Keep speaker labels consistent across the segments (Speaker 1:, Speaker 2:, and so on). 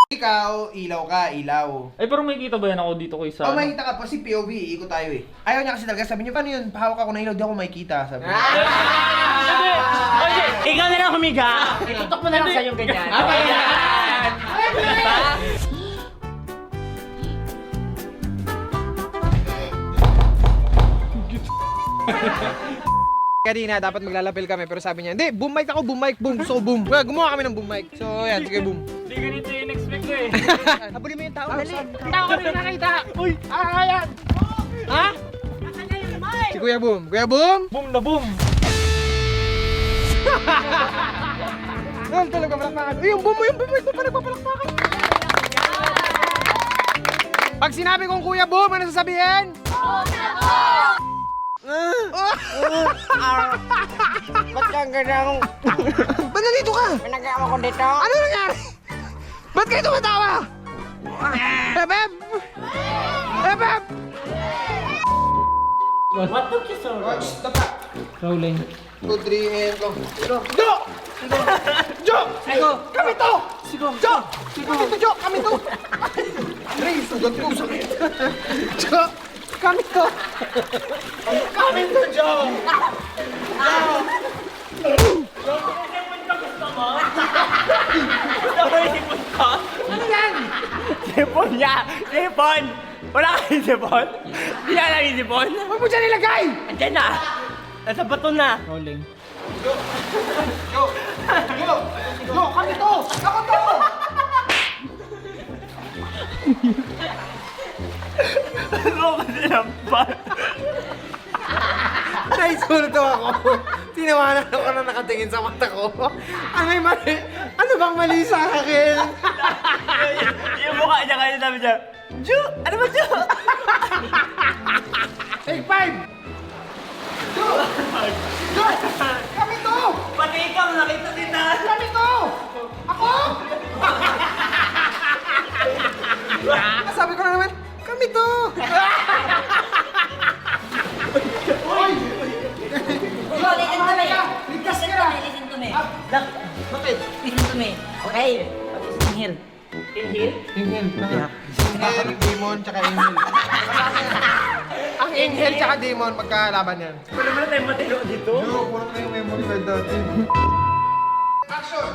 Speaker 1: Ikaw, ilaw ka, ilaw.
Speaker 2: Ay, pero may kita ba yan ako dito ko isa?
Speaker 1: Oh, makikita ka pa si POV, ikot tayo eh. Ayaw niya kasi talaga, sabi niya, paano yun? Pahawak ako na ilaw, di ako makikita. Sabi niya.
Speaker 3: Ikaw na lang humiga. Itutok mo na lang sa yung ganyan. Ayan.
Speaker 1: Kanina, dapat maglalapel kami, pero sabi niya, hindi, boom mic ako, boom mic, boom. Gusto ko boom. Well, gumawa kami ng boom mic. So, ayan, sige, boom.
Speaker 2: Hindi ganito yung expect ko eh.
Speaker 1: Habulin mo yung tao.
Speaker 3: Dali. Tao kami nakakita. Uy, ayan.
Speaker 1: Ha? Si Kuya Boom. Kuya Boom?
Speaker 2: Boom na boom.
Speaker 1: Well, talaga palakpakan. Uy, yung boom mo, pa nagpapalakpakan. Pag sinabi kong Kuya Boom, ano sasabihin?
Speaker 3: Ba't kang ganang
Speaker 1: Ba't nandito ka?
Speaker 3: pinag-awa ko dito?
Speaker 1: Ano nangyari? Ba't kayo tumatawa? Beb! Beb!
Speaker 3: What took you so long?
Speaker 1: Watch, tapa.
Speaker 2: Rolling.
Speaker 1: 2, 3, and go. Jo! Jo!
Speaker 3: Sigo.
Speaker 1: Kami to!
Speaker 3: Sigo.
Speaker 1: Jo! Kami to, Jo! Kami to! Ray, sugat ko, sakit. Jo! Kami to! Kami to, Jo!
Speaker 3: Ano yan? Sipon niya! Sipon! Wala kayong sipon? Hindi na lang yung sipon?
Speaker 1: Huwag mo dyan ilagay!
Speaker 3: Andiyan na! Nasa bato na!
Speaker 2: Rolling.
Speaker 1: Jo! Jo! Jo! Kami to! Ako to!
Speaker 3: Ano ba sinampan?
Speaker 1: Naisulto ako. Tinawanan ako na nakatingin sa mata ko. Ano may mali? Ano bang mali sa akin?
Speaker 3: Yung mukha niya kaya sabi niya, Ju! Ano ba Ju?
Speaker 1: Take 5! Jo! Jo! Kami to!
Speaker 3: Pati ikaw nakita kita!
Speaker 1: Kami to! Ako! Sabi ko na naman, kami to! Hoy!
Speaker 4: Listen to me.
Speaker 1: Ligtas
Speaker 4: Listen
Speaker 1: ka!
Speaker 4: to me. Listen to me.
Speaker 1: Bakit?
Speaker 4: Listen to me. Okay. Inhale.
Speaker 3: Inhale?
Speaker 1: Inhale. Inhale, demon, tsaka inhale. Ang inhale tsaka demon, magkalaban yan.
Speaker 3: Wala mo na tayo matino dito?
Speaker 1: Yo, puro na yung memory card natin. Action!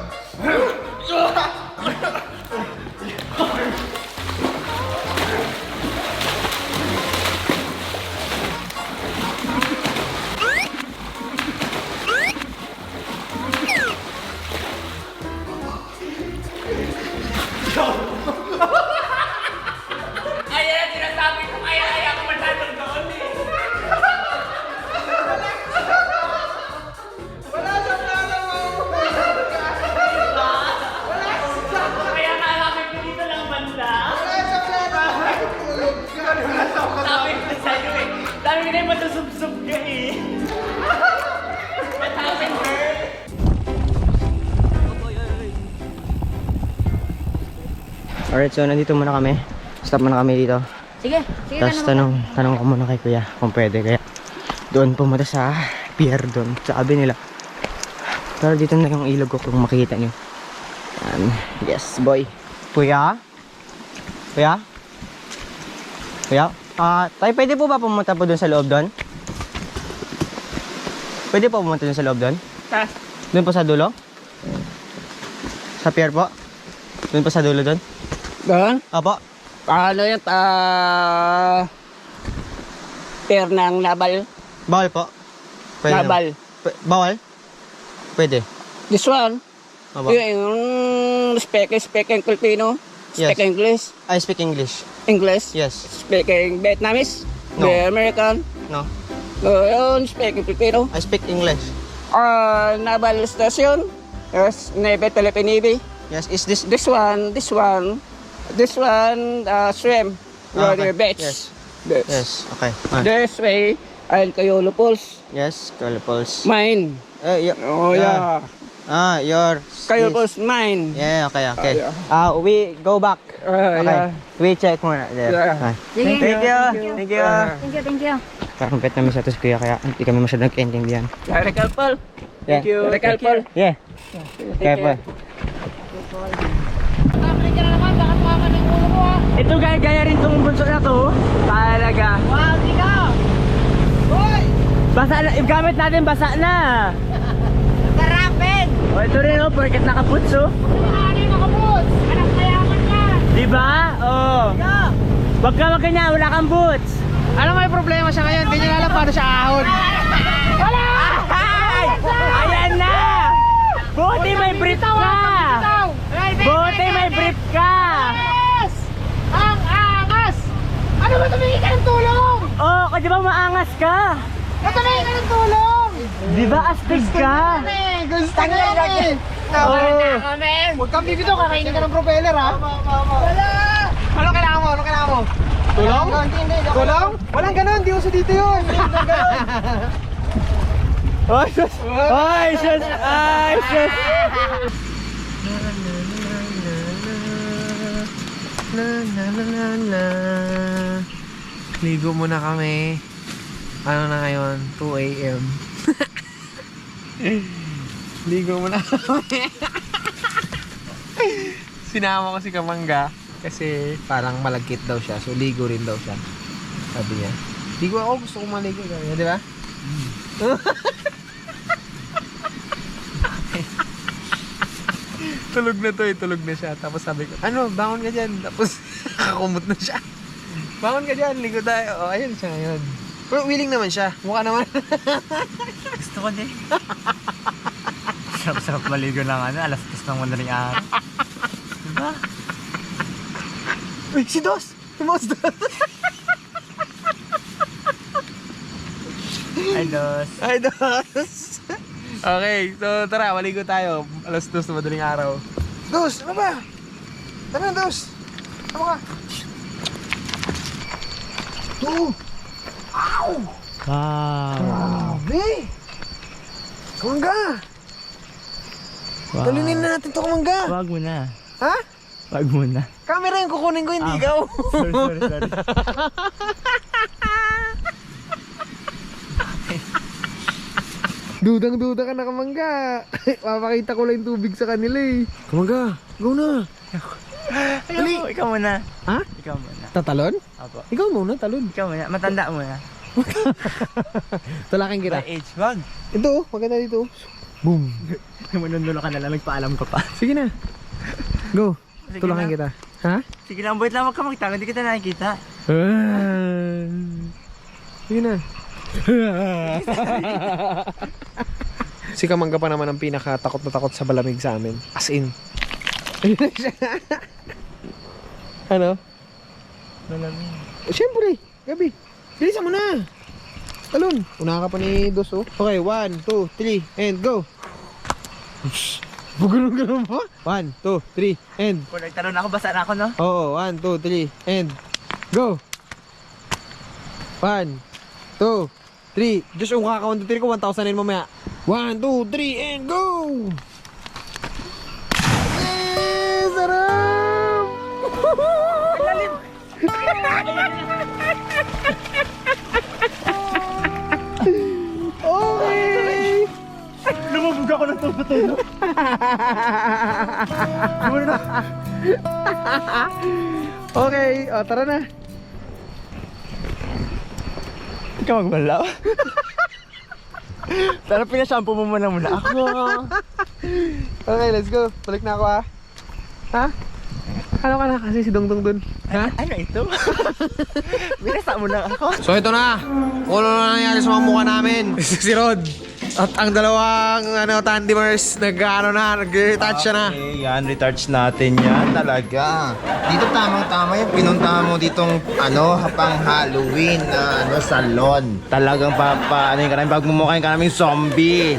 Speaker 3: Ayan ang sinasabi ko, kaya ako masyadong doon eh.
Speaker 1: Wala sa plano mo!
Speaker 3: Kaya naalapit ko dito lang banda.
Speaker 1: Wala sa plano! Tulog ka!
Speaker 3: Sabi ko sa'yo eh. Sabi ko na yung matusubsub ka eh. What happened, girl?
Speaker 5: Alright, so nandito muna kami. Stop muna kami dito.
Speaker 4: Sige. Sige
Speaker 5: Tapos tanong ko muna kay kuya kung pwede kaya doon pumunta sa pier doon. Sabi nila. Pero dito na yung ilog ko kung makikita nyo. Yes, boy. Kuya? Kuya? Kuya? Tayo pwede po ba pumunta po doon sa loob doon? Pwede po pumunta doon sa loob doon? Doon po sa dulo? Sa pier po? Doon po sa dulo doon?
Speaker 6: Doon?
Speaker 5: Apo?
Speaker 6: Ano yan? Pair ng nabal.
Speaker 5: Bawal po? Pwede
Speaker 6: Nabal.
Speaker 5: naman. Bawal? Pwede.
Speaker 6: This one.
Speaker 5: Apo?
Speaker 6: Yung speaking Filipino.
Speaker 5: Yes.
Speaker 6: Speak English.
Speaker 5: I speak English.
Speaker 6: English.
Speaker 5: Yes.
Speaker 6: Speaking Vietnamese.
Speaker 5: No.
Speaker 6: American.
Speaker 5: No.
Speaker 6: Yun, speaking Filipino.
Speaker 5: I speak English.
Speaker 6: Naval Station. Yes, Navy, Philippine Navy.
Speaker 5: Yes, is this...
Speaker 6: This one, swim.
Speaker 5: Okay.
Speaker 6: Beach.
Speaker 5: Yes.
Speaker 6: Beach.
Speaker 5: Yes, okay.
Speaker 6: This way, I'll Cayolo Falls.
Speaker 5: Yes, Calipos.
Speaker 6: Mine. Oh, yeah.
Speaker 5: Your...
Speaker 6: Cayolo Falls, mine.
Speaker 5: Yeah, okay, okay.
Speaker 6: yeah.
Speaker 5: We go back. Okay.
Speaker 6: Yeah.
Speaker 5: We check muna. There.
Speaker 6: Yeah.
Speaker 5: Okay.
Speaker 4: Sige.
Speaker 5: Thank you. Thank you.
Speaker 4: Thank you. Thank you.
Speaker 5: Kakumpet namin sa tos kuya kaya hindi kami masyadong nagkaintindihan.
Speaker 6: Very careful.
Speaker 5: Yeah.
Speaker 6: Thank you. Very careful.
Speaker 5: Yeah. Careful.
Speaker 4: Baka na naman. Baka
Speaker 5: Ito gaya rin tong bunso na to. Talaga.
Speaker 1: Wow, ikaw! Hoy!
Speaker 5: Basa na, yung gamit natin basa na.
Speaker 1: Karapin!
Speaker 5: O ito rin oh, porket nakaboots oh.
Speaker 1: Ano yung nakaboots? Anak kayaman ka!
Speaker 5: Diba? Oh. Wag ganyan, wala kang boots.
Speaker 1: Ano may problema siya ngayon? Hindi niya alam paano siya ahon. Wala!
Speaker 5: Ay! Ayan na! Buti may brief ka! Buti may brief ka!
Speaker 1: Yes! Ang angas! Ano ba tumingin ka ng tulong?
Speaker 5: Oh, di ba maangas ka?
Speaker 1: Tumingin ka ng tulong!
Speaker 5: Di ba astig ka?
Speaker 1: Gusto na yan
Speaker 5: Oh.
Speaker 1: Huwag kang bibito, kakainin ka ng propeller ha? Wala! Ano kailangan mo? Ano kailangan mo? Tulong? Tulong? Walang ganon, di uso dito yun. Walang ganon.
Speaker 5: Ay, sus! Ay, sus! Ay, sus!
Speaker 1: Ligo muna kami. Ano na ngayon? 2 AM. Ligo muna kami. Sinama ko si Kamangga kasi parang malagkit daw siya. So ligo rin daw siya. Sabi niya. Ligo ako, gusto ko maligo. Sabi niya, di ba? Tulog na to eh, tulog na siya. Tapos sabi ko, ano, bangon ka dyan. Tapos nakakumot na siya. Bangon ka dyan, ligo tayo. O, ayun siya ngayon. Pero willing naman siya. Mukha naman.
Speaker 5: Gusto ko din. Sarap-sarap maligo ng ano, alas 3 ng madaling araw. Diba?
Speaker 1: Uy, si Dos! Si Mouse Dos!
Speaker 5: Ay, Dos.
Speaker 1: Ay, Dos! Okay, so tara, maligo tayo. Alas 2 na madaling araw. Dos, ano ba? Tara na, Dos! Ano ka? Oh! Ow!
Speaker 5: Wow.
Speaker 1: Grabe! Kamangga!
Speaker 5: Wow.
Speaker 1: Talinin na natin to, Kamangga!
Speaker 5: Wag mo na.
Speaker 1: Ha?
Speaker 5: Wag mo na.
Speaker 1: Camera yung kukunin ko, hindi ikaw.
Speaker 5: Sorry.
Speaker 1: Dudang-duda ka na, Kamangga. Papakita ko lang yung tubig sa kanila eh. Kamangga, go na.
Speaker 5: Ayoko, ikaw muna.
Speaker 1: Ha?
Speaker 5: Ikaw muna.
Speaker 1: Tatalon?
Speaker 5: Apo.
Speaker 1: Ikaw muna, talon.
Speaker 5: Ikaw muna. Matanda muna.
Speaker 1: Talaking kita.
Speaker 5: By age, wag.
Speaker 1: Ito, maganda dito. Boom.
Speaker 5: Manunulo ka na lang, nagpaalam ka pa.
Speaker 1: Sige na. Go.
Speaker 5: Sige
Speaker 1: Tulakan
Speaker 5: na.
Speaker 1: kita. Ha?
Speaker 5: Sige lang, wait lang, wag ka magtango, hindi kita nakikita.
Speaker 1: Sige na. Si Kamangga pa naman ang pinaka-takot na takot sa balamig sa amin. As in. Ano?
Speaker 5: Malamig.
Speaker 1: Siyempre, gabi. Bilisan mo na. Talon. Una ka pa ni Dos, oh. Okay, 1, 2, 3, and go. Bugulong-gulong pa? 1, 2, 3, and.
Speaker 5: Kung nagtanong ako, basa na ako, no?
Speaker 1: Oo, 1, 2, 3, and. Go. 1, 2, 3. Diyos, yung kakakawan 2, 3 ko, 1,000 yun mamaya. 1, 2, 3, and go! Eh, sarap! Okay!
Speaker 5: Lumabog ako ng tubo-tubo.
Speaker 1: Okay, tara na.
Speaker 5: Ikaw magbalaw. Pero pinashampoo mo muna ako.
Speaker 1: Okay, let's go. Balik na ako, ha? Ha? Ano ka na kasi si Dongdong dun? Ha?
Speaker 5: Ano ito? Binasa mo lang ako.
Speaker 1: So ito na. Kung ano na nangyari sa mga mukha namin. Si Rod. At ang dalawang tandemers nag-retouch na.
Speaker 3: Okay, yan, retouch natin yan talaga. Dito tamang-tama yung pinunta mo ditong pang Halloween na salon. Talagang ano ka namin, pagmumukhain ka namin zombie.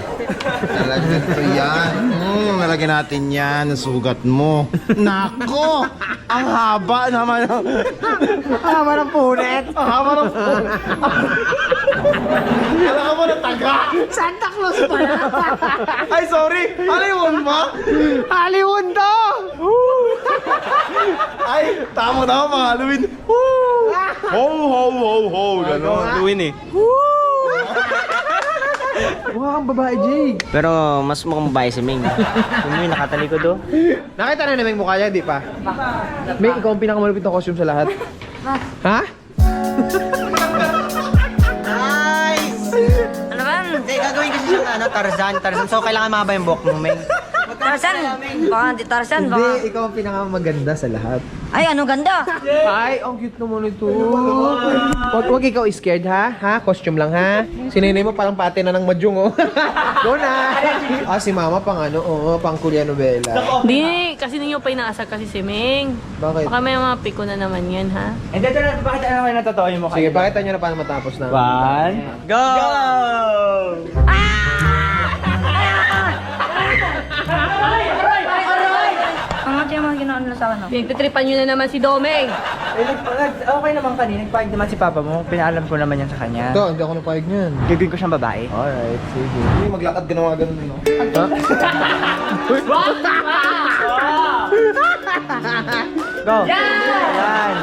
Speaker 3: Talagang ito yan. Nalagyan natin yan, sugat mo. Nako! Ang haba naman.
Speaker 1: Ang haba ng punit.
Speaker 3: Ang haba ng Alam ka ba na taga?
Speaker 1: Santa Claus pa yan.
Speaker 3: Ay, sorry! Hollywood ba?
Speaker 1: Hollywood to!
Speaker 3: Ay, tama mga Halloween. Woo! Ho, ho, ho, ho. Gano'n. Halloween eh.
Speaker 1: Mukha kang babae, Jay.
Speaker 5: Pero mas mukhang babae si Ming. Si Ming nakatalikod do.
Speaker 1: Nakita na namin mukha niya, di pa? May ikaw ang pinakamalupit na costume sa lahat. Ha?
Speaker 5: Nice! Ano ba? Hindi, gagawin kasi siyang ano, Tarzan. So, kailangan mahaba yung buhok mo, Ming.
Speaker 4: Tarzan. Baka di Tarzan.
Speaker 1: Hindi,
Speaker 4: Baka...
Speaker 1: ikaw ang pinakamaganda sa lahat.
Speaker 4: Ay, ano ganda.
Speaker 1: Ay, ang cute naman ito. Huwag ikaw scared, ha? Ha? Costume lang, ha? Si Nenay mo parang pate na ng madyong, oh. Go na! Si Mama pang ano, pang Korea novela.
Speaker 7: Hindi, kasi ninyo pa inaasar kasi si Ming.
Speaker 1: Bakit?
Speaker 7: Baka may mga piko na naman yan, ha?
Speaker 5: Hindi, bakit ano kayo natotoo yung mukha?
Speaker 1: Sige, pakita nyo na paano matapos na.
Speaker 5: 1, go!
Speaker 4: Ang ate yung mga ginawa nila sa akin.
Speaker 7: Pinagtitripan nyo na naman si Domeng.
Speaker 5: Okay naman kanina, nagpahig naman si Papa mo. Pinaalam ko naman yan sa kanya.
Speaker 1: Ito, hindi ako napahig niyan.
Speaker 5: Gagawin ko siyang babae.
Speaker 1: Alright, sige. Hindi, maglakad ka na mga ganun, no? Ha?
Speaker 5: Go! Yan!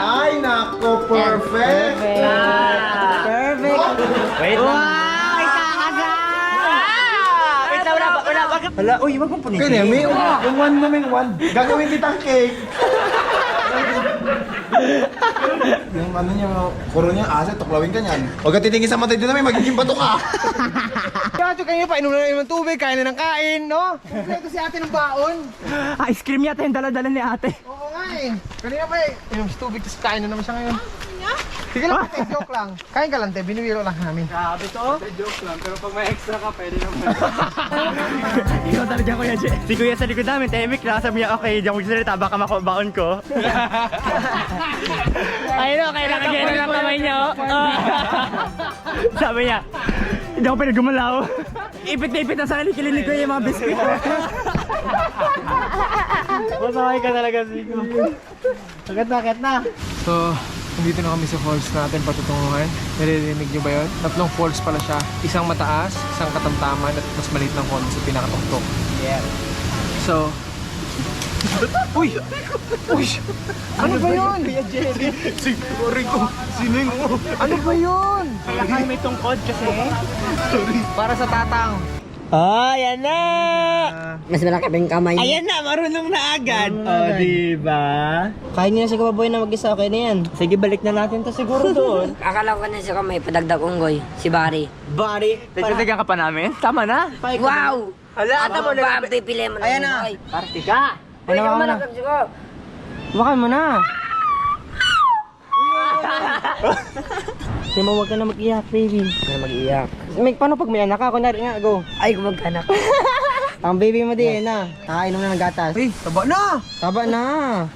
Speaker 3: Ay, nako, perfect!
Speaker 5: Perfect! Wait lang. Wait lang, wala. Hala, uy, wag mong punitin.
Speaker 3: Kaya, may yung one na may one. Gagawin kitang cake. Yung ano niya, kuro niya, asa, tuklawin ka niyan. Huwag ka titingin sa mata dito na may magiging bato ka.
Speaker 1: Kaya kayo pa, inom na ng tubig, kain na ng kain, no? Kompleto si ate ng baon.
Speaker 5: Ice cream yata yung dala-dala ni ate.
Speaker 1: Oo nga eh. Kanina pa inom si tubig, tapos kain na naman siya ngayon. Sige lang, ate, joke lang. Kain ka lang, te, binuwiro lang namin.
Speaker 5: Grabe to. Joke lang, pero pag may extra ka, pwede naman. Ikaw talaga, Kuya Jay. Si Kuya sa likod namin, tahimik lang. Sabi niya, okay, diyan magsalita, baka makubaon ko.
Speaker 7: Ayun o, kailangan ganyan ng kamay niya, oh.
Speaker 5: Sabi niya, hindi ako pwede gumalaw. Ipit na ipit na sana kikilig ko yung mga biskuit. Masakay ka talaga, Sigo. Bakit na?
Speaker 1: So, nandito na kami sa falls natin patutunguhan. Naririnig nyo ba yun? 3 falls pala siya. Isang mataas, isang katamtaman, at mas maliit ng konti sa pinakatuktok.
Speaker 5: Yeah.
Speaker 1: So, uy! Uy! Ano ba yun? Siguro ko. Sining mo. Ano ba yun?
Speaker 5: Kaya may tungkod kasi.
Speaker 1: Para sa tatang.
Speaker 5: Oh, yan na!
Speaker 4: Mas malaki pa yung kamay.
Speaker 5: Ayan na, marunong na agad. Oh, diba? Kaya niya si Kababoy na mag-isa, okay na yan. Sige, balik na natin to siguro doon.
Speaker 4: Akala ko na siya kamay, padagdag unggoy. Si Bari.
Speaker 5: Bari, dagdagan ka pa namin? Tama na.
Speaker 4: Wow!
Speaker 5: Hala, ata mo
Speaker 4: Ba, pipili mo na.
Speaker 5: Ayan na. Party ka.
Speaker 4: Uy,
Speaker 5: Ano
Speaker 4: ikaw
Speaker 5: mo na?
Speaker 4: malagag siya.
Speaker 5: Bakan mo na. Sima, huwag ka na mag-iyak, baby.
Speaker 4: Hindi na mag-iyak.
Speaker 5: Paano pag may anak ka? Kunwari nga, go.
Speaker 4: Ay, gumagkanak.
Speaker 5: Ang baby mo din, na. Nakainom na ng gatas.
Speaker 1: Ay, taba na!
Speaker 5: Taba na.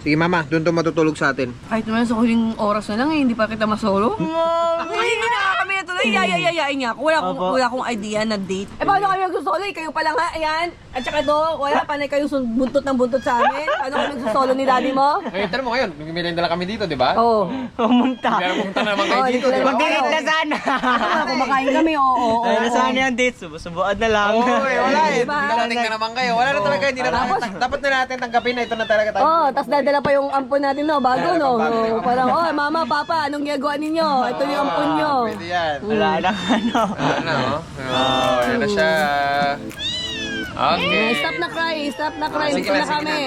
Speaker 1: Sige mama, doon to matutulog sa atin.
Speaker 7: Kahit naman sa huling oras na lang, eh, hindi pa kita masolo. Ay, hindi na kami na tuloy. Yayayayain niya ako. Wala akong idea na date. Eh, paano kami magsusolo? Eh, kayo pa lang ha. Ayan. At saka to, wala. Panay kayo buntot ng buntot sa amin. Paano kami magsusolo ni daddy mo?
Speaker 1: Ngayon, tanong mo ngayon, nagmimilenda lang kami dito, di ba?
Speaker 7: Oo.
Speaker 5: Pumunta.
Speaker 1: Pero pumunta na naman kayo dito, di ba?
Speaker 5: Mag-date na sana.
Speaker 7: Kumakain kami, oo.
Speaker 5: Ay, nasaan yung date? Subusubuan na lang.
Speaker 1: Oo, wala eh.
Speaker 7: Diba?
Speaker 1: Darating na naman kayo. Wala na talaga, hindi na dapat na natin tanggapin na ito na talaga tayo.
Speaker 7: Oh, tapos dadala pa yung ampon natin, no? Bago, no? Oh, parang, oh, mama, papa, anong ginagawa ninyo? Ito yung ampon nyo.
Speaker 1: Pwede yan.
Speaker 5: Wala na, ano.
Speaker 1: Ano, oh, yan na siya. Okay.
Speaker 7: Stop na cry, stop na cry.
Speaker 1: Sige
Speaker 7: Gusto
Speaker 1: na,
Speaker 7: na
Speaker 1: sige
Speaker 7: kami.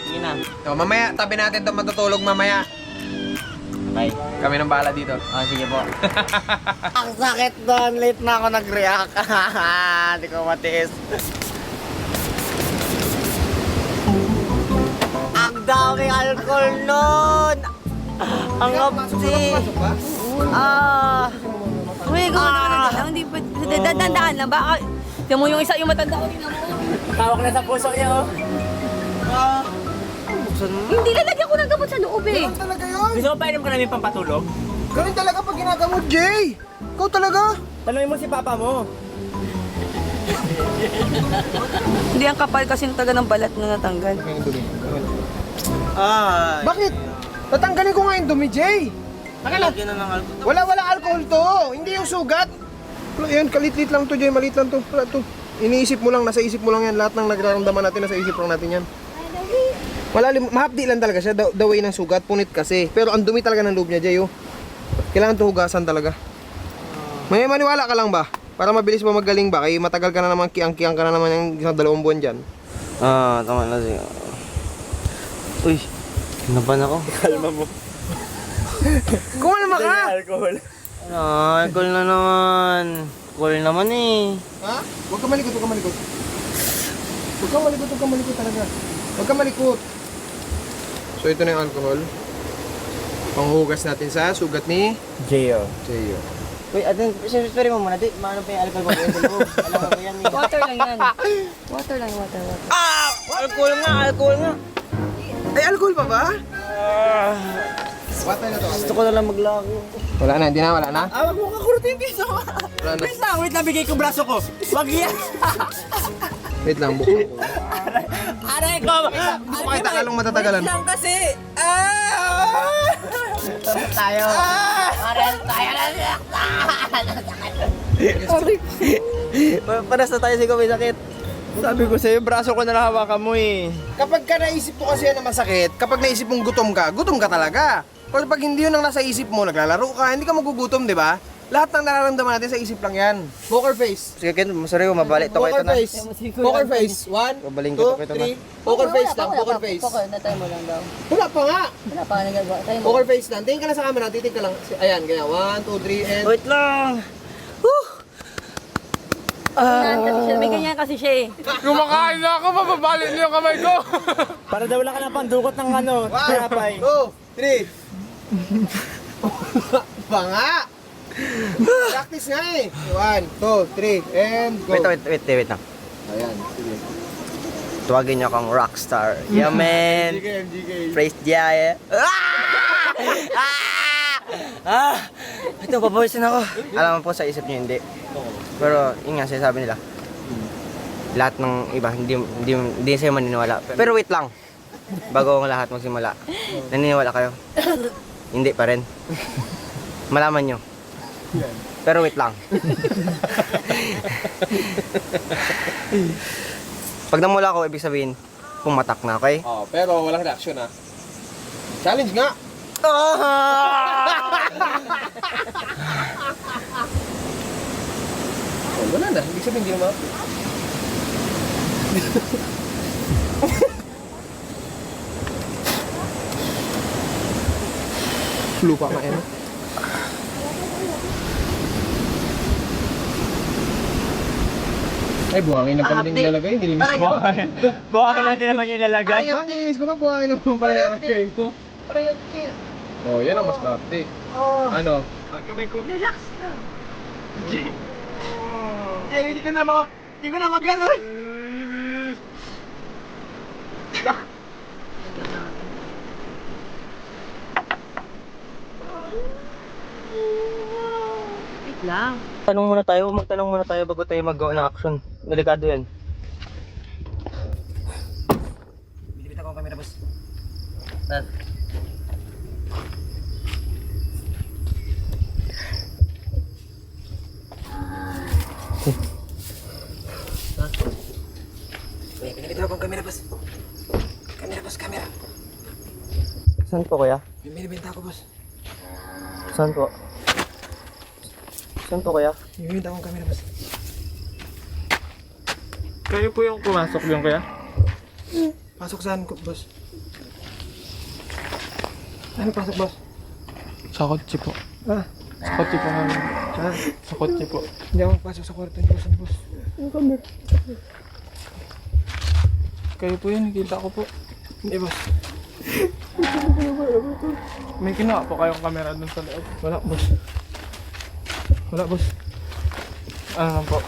Speaker 5: Sige na.
Speaker 1: So, mamaya, tabi natin ito matutulog mamaya.
Speaker 5: Bye.
Speaker 1: Kami nang bahala dito.
Speaker 5: Sige po. Ang sakit doon. Late na ako nag-react. Hindi ko matiis. Ang dami alcohol nun! Ang kapsi!
Speaker 7: Uy, gano'n lang. Hindi pa, dadandaan lang. Baka, tiyan mo yung isa, yung matanda ko, tinan mo.
Speaker 5: Tawag na sa puso niya, oh.
Speaker 7: Hindi, lalagyan ko ng gamot sa loob, eh.
Speaker 1: Talaga yun?
Speaker 5: Gusto mo painom ka namin pampatulog?
Speaker 1: Ganun talaga pag ginagamot, Jay! Ikaw talaga?
Speaker 5: Tanungin mo si papa mo.
Speaker 7: Hindi, ang kapal kasi taga ng balat na natanggal.
Speaker 1: Bakit? Tatanggalin ko nga yung dumi, Jay!
Speaker 5: Lagyan na ng alcohol.
Speaker 1: Wala alcohol to! Hindi yung sugat! Yan, kalit-lit lang to, Jay. Maliit lang to. Wala to. Iniisip mo lang, nasa isip mo lang yan. Lahat ng nagraramdaman natin, nasa isip lang natin yan. Mahapdi lang talaga siya, the way ng sugat, punit kasi. Pero ang dumi talaga ng loob niya, Jay, oh. Kailangan to hugasan talaga. May maniwala ka lang ba? Para mabilis mo magaling ba? Kaya matagal ka na naman, kiyang-kiyang ka na naman yung isang 2 buwan dyan.
Speaker 5: Tama na siya. Uy, naban ako.
Speaker 1: Kumalma ka!
Speaker 5: Alcohol na naman. Alcohol naman eh.
Speaker 1: Ha? Huwag ka malikot, huwag ka malikot. Huwag ka malikot, huwag ka malikot talaga. Huwag ka malikot. So ito na yung alcohol. Panghugas natin sa sugat ni
Speaker 5: J.O.
Speaker 1: Jeyo.
Speaker 5: Uy, atin, sorry mo muna. Maano pa yung alcohol ko? Alam mo yan eh.
Speaker 7: Water lang yan. Water lang, water.
Speaker 5: Alcohol nga.
Speaker 1: Ay, alcohol pa ba? Water na to.
Speaker 5: Gusto ko na lang maglako.
Speaker 1: Wala na, hindi na, wala na.
Speaker 5: Wag mo kakurot yung piso.
Speaker 1: Wala na.
Speaker 5: Wait lang, bigay ko braso ko. Wag yan.
Speaker 1: Wait lang, buksan ko.
Speaker 5: Aray ko.
Speaker 1: Gusto ko kayo tagalong matatagalan.
Speaker 5: Wait lang kasi. Tayo. Aral tayo na siya. Paras na tayo siguro may sakit. Sabi ko sa'yo, braso ko na hawakan mo eh.
Speaker 1: Kapag ka naisip mo kasi yan na masakit, kapag naisip mong gutom ka talaga. Pero pag hindi yun ang nasa isip mo, naglalaro ka, hindi ka magugutom, di ba? Lahat ng nararamdaman natin sa isip lang yan. Poker face.
Speaker 5: Sige, Ken, sorry ko, mabalik to
Speaker 1: Poker
Speaker 5: ito na.
Speaker 1: face. Poker face. 1,
Speaker 5: Babaling
Speaker 1: 2,
Speaker 5: ko ito na.
Speaker 1: 3. Poker face lang, poker face.
Speaker 7: Poker, natry mo lang daw.
Speaker 1: Wala pa nga.
Speaker 7: Wala pa ka nagagawa. Try mo.
Speaker 1: Poker face lang. Tingin ka lang sa camera, titig ka lang. Ayan, ganyan. 1, 2, 3, and...
Speaker 5: Wait lang.
Speaker 7: Ganyan kasi siya. May ganyan kasi siya eh.
Speaker 2: Kumakain na ako, mababalik niyo yung kamay ko.
Speaker 5: Para daw wala ka na pandukot ng ano,
Speaker 1: 1, 2, 3. Banga! Practice nga eh. 1, 2, 3, and go.
Speaker 5: Wait lang.
Speaker 1: Ayan, sige.
Speaker 5: Tuwagin niyo akong rockstar. Yeah, man.
Speaker 1: MGK.
Speaker 5: Praise Jaya. Ito, papawisin ako. Alam mo po sa isip niyo, hindi. Pero, yun nga, sinasabi nila. Lahat ng iba, hindi sa'yo maniniwala. Pero wait lang. Bago ang lahat magsimula. Naniniwala kayo? Hindi pa rin. Malaman nyo. Pero wait lang. Pag namula ako, ibig sabihin, pumatak na, okay?
Speaker 1: Oh, pero walang reaction ah. Challenge nga. Oh, wala na. Ibig sabihin, hindi na ma-upload. Lupa ka yan. Ay, buhangin na pala din nilalagay. Nilimis ko.
Speaker 5: Buhangin natin naman yung nalagay.
Speaker 1: Ay, nilimis ko na buhangin na pala yung game ko. Oh, yan ang mas dati. Ano?
Speaker 5: Relax na. Hindi ko na mag-gano'n.
Speaker 7: Wait lang.
Speaker 5: Magtanong muna tayo bago tayo mag-go ng action. Delikado yan. Binibita ko ang camera, boss. Binibita ko ang camera, boss. Camera. Saan po, kuya?
Speaker 1: Binibenta ko, boss.
Speaker 5: Saan po, kuya?
Speaker 1: Binibenta ko ang camera, boss.
Speaker 2: Kayo po yung pumasok yung kaya?
Speaker 1: Pasok saan ko, boss? Ano pasok, boss?
Speaker 2: Sa kotse po.
Speaker 1: Ah,
Speaker 2: Sa kotse po namin.
Speaker 1: saan?
Speaker 2: Sa kotse po.
Speaker 1: Hindi ako pasok sa kwarto ni boss. Ano, boss? Ang camera.
Speaker 2: Kayo po yun, nakita ko po.
Speaker 1: Hindi, boss.
Speaker 2: May kinuha po kayong camera dun sa loob.
Speaker 1: Wala, boss. Wala, boss.
Speaker 2: Ano lang po?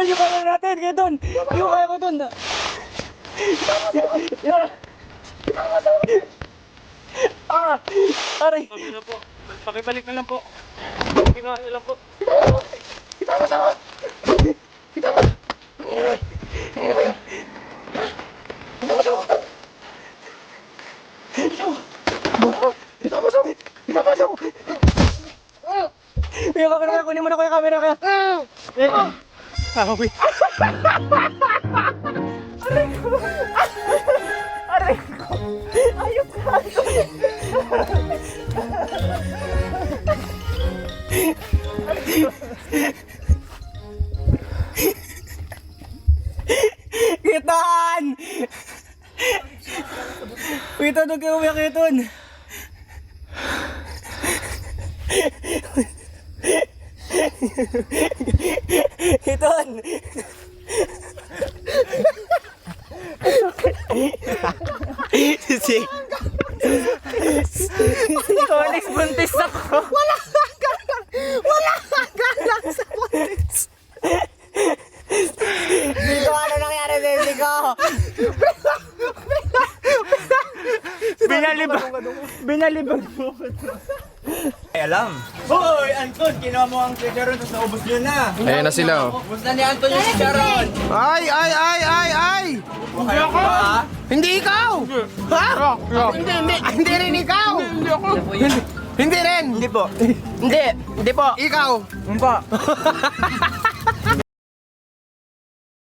Speaker 5: Yung kaya natin, kaya doon! Yung kaya ko doon! Aray!
Speaker 2: Sabi na po. Pakibalik na lang po. Kinuha na lang po.
Speaker 5: Video ka na, kunin mo na ko yung camera kaya. Wait. Aray ko. Ayok ka. Kitan! Wait, ano kayo umiyak iton? Iton! Sisig! Alex, buntis ako! Wala kang galang sa buntis! Dito, ano nangyari sa hindi ko? Binalibag mo ko to. Ay, alam. Hoy, Anton, kinuha mo ang chicharon tapos naubos nyo na.
Speaker 1: Ayan na sila, oh.
Speaker 6: Ubus na ni Anton yung chicharon.
Speaker 1: Ay!
Speaker 6: Hindi ako.
Speaker 1: Hindi ikaw! Ha? Hindi rin ikaw! Hindi rin!
Speaker 6: Hindi po. Hindi po.
Speaker 1: Ikaw!
Speaker 6: Hindi po.